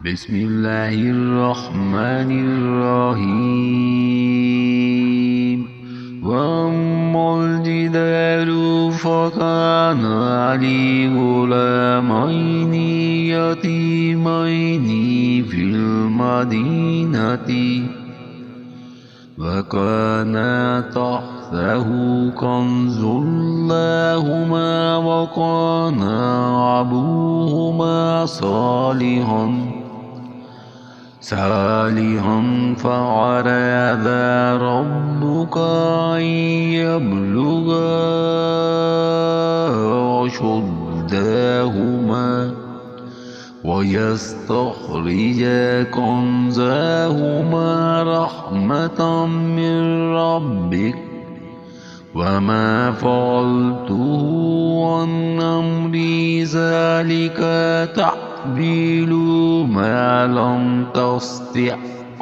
बिस्मिल्लाहिर्रहमानिर्रहीम। वअम्मल जिदारु फकान लिगुलामैनि यतीमैनि फिल मदीनति वकान तहतहु कन्जुल लहुमा वकान अबूहुमा सालिहन फअरादा रब्बुका अन यबलुगा अशुद्धहुमा वयस्तखरिजा कंज़हुमा रहमतम मिन रब्बिक वमा फ़अल्तुहु अन अम्री ज़ालिका तअवीलु मा लम तस्ति'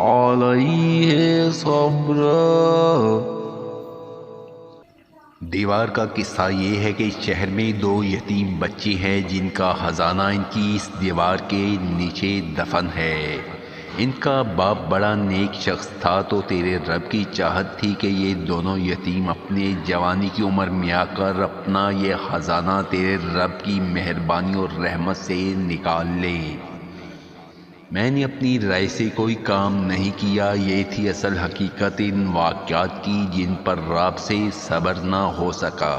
अलैहि सब्रा। दीवार का किस्सा ये है कि इस शहर में दो यतीम बच्चे हैं जिनका खजाना इनकी इस दीवार के नीचे दफन है। इनका बाप बड़ा नेक शख्स था, तो तेरे रब की चाहत थी कि ये दोनों यतीम अपने जवानी की उम्र में आकर अपना ये खजाना तेरे रब की मेहरबानी और रहमत से निकाल ले। मैंने अपनी राय से कोई काम नहीं किया। ये थी असल हकीकत इन वाक़यात की जिन पर रब से सब्र ना हो सका।